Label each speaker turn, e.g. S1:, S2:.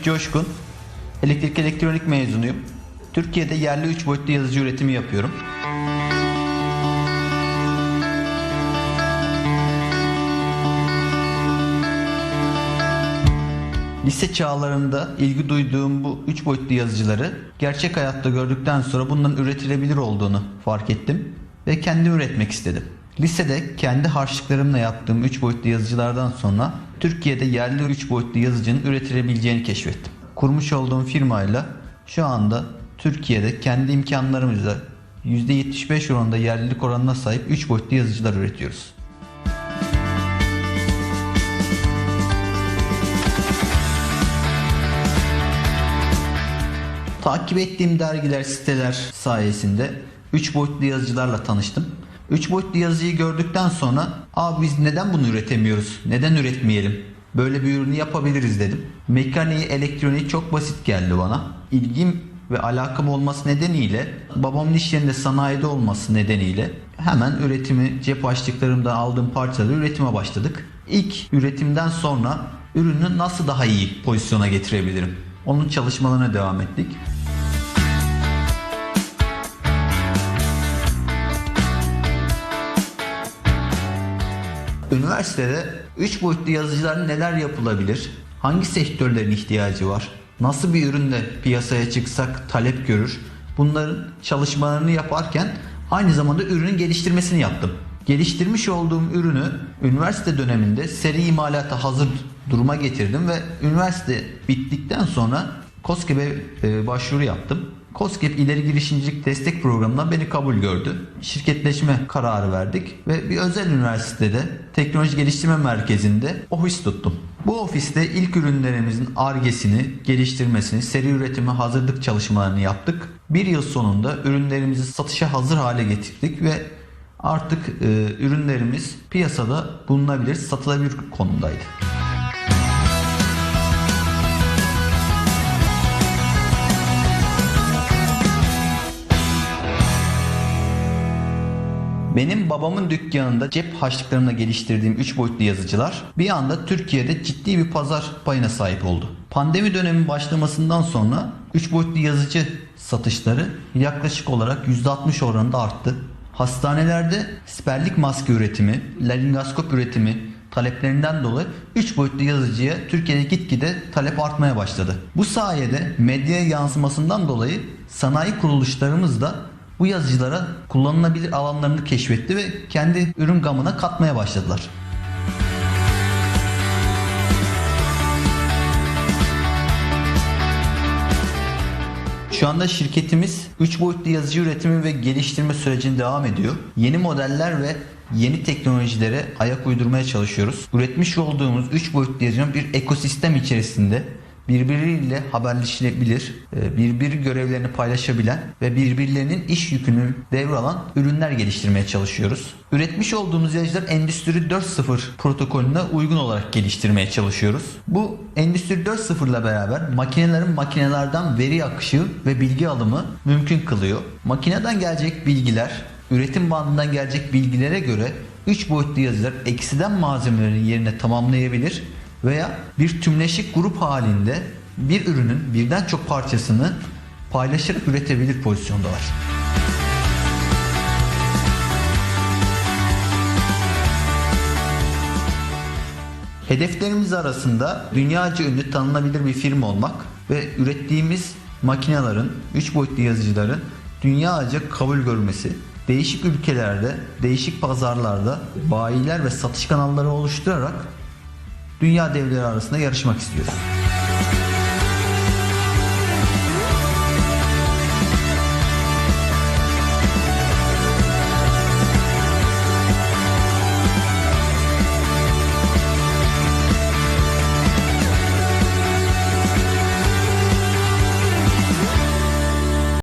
S1: Coşkun. Elektrik elektronik mezunuyum. Türkiye'de yerli 3 boyutlu yazıcı üretimi yapıyorum. Lise çağlarında ilgi duyduğum bu 3 boyutlu yazıcıları gerçek hayatta gördükten sonra bunların üretilebilir olduğunu fark ettim ve kendim üretmek istedim. Lisede kendi harçlıklarımla yaptığım 3 boyutlu yazıcılardan sonra Türkiye'de yerli 3 boyutlu yazıcının üretilebileceğini keşfettim. Kurmuş olduğum firmayla şu anda Türkiye'de kendi imkanlarımızla %75 oranında yerlilik oranına sahip 3 boyutlu yazıcılar üretiyoruz. Takip ettiğim dergiler, siteler sayesinde 3 boyutlu yazıcılarla tanıştım. 3 boyutlu yazıcıyı gördükten sonra biz neden bunu üretemiyoruz, neden üretmeyelim, böyle bir ürünü yapabiliriz dedim. Mekaniği, elektroniği çok basit geldi bana. İlgim ve alakam olması nedeniyle, babamın iş yerinde sanayide olması nedeniyle hemen üretimi, cep harçlıklarımdan aldığım parçaları üretime başladık. İlk üretimden sonra ürünü nasıl daha iyi pozisyona getirebilirim? Onun çalışmalarına devam ettik. Üniversitede 3 boyutlu yazıcılar neler yapılabilir? Hangi sektörlerin ihtiyacı var? Nasıl bir ürünle piyasaya çıksak talep görür? Bunların çalışmalarını yaparken aynı zamanda ürünün geliştirmesini yaptım. Geliştirmiş olduğum ürünü üniversite döneminde seri imalata hazır duruma getirdim ve üniversite bittikten sonra KOSGEB'e başvuru yaptım. KOSGEB ileri girişimcilik destek programından beni kabul gördü. Şirketleşme kararı verdik ve bir özel üniversitede teknoloji geliştirme merkezinde ofis tuttum. Bu ofiste ilk ürünlerimizin Ar-Ge'sini, geliştirmesini, seri üretime hazırlık çalışmalarını yaptık. Bir yıl sonunda ürünlerimizi satışa hazır hale getirdik ve artık ürünlerimiz piyasada bulunabilir, satılabilir konumdaydı. Benim babamın dükkanında cep harçlıklarımla geliştirdiğim 3 boyutlu yazıcılar bir anda Türkiye'de ciddi bir pazar payına sahip oldu. Pandemi dönemi başlamasından sonra 3 boyutlu yazıcı satışları yaklaşık olarak %60 oranında arttı. Hastanelerde siperlik maske üretimi, laringoskop üretimi taleplerinden dolayı 3 boyutlu yazıcıya Türkiye'de gitgide talep artmaya başladı. Bu sayede medyaya yansımasından dolayı sanayi kuruluşlarımız da bu yazıcılara kullanılabilir alanlarını keşfetti ve kendi ürün gamına katmaya başladılar. Şu anda şirketimiz 3 boyutlu yazıcı üretimi ve geliştirme sürecine devam ediyor. Yeni modeller ve yeni teknolojilere ayak uydurmaya çalışıyoruz. Üretmiş olduğumuz 3 boyutlu yazıcının bir ekosistem içerisinde birbiriyle haberleşilebilir, birbiri görevlerini paylaşabilen ve birbirlerinin iş yükünü devralan ürünler geliştirmeye çalışıyoruz. Üretmiş olduğumuz yazıcılar Endüstri 4.0 protokolüne uygun olarak geliştirmeye çalışıyoruz. Bu Endüstri 4.0 ile beraber makinelerden veri akışı ve bilgi alımı mümkün kılıyor. Makineden gelecek bilgiler, üretim bandından gelecek bilgilere göre 3 boyutlu yazıcılar eksiden malzemelerin yerine tamamlayabilir veya bir tümleşik grup halinde bir ürünün birden çok parçasını paylaşarak üretebilir pozisyondalar. Hedeflerimiz arasında dünyaca ünlü tanınabilir bir firma olmak ve ürettiğimiz makinelerin, 3 boyutlu yazıcıların dünyaca kabul görmesi, değişik ülkelerde, değişik pazarlarda bayiler ve satış kanalları oluşturarak dünya devleri arasında yarışmak istiyoruz.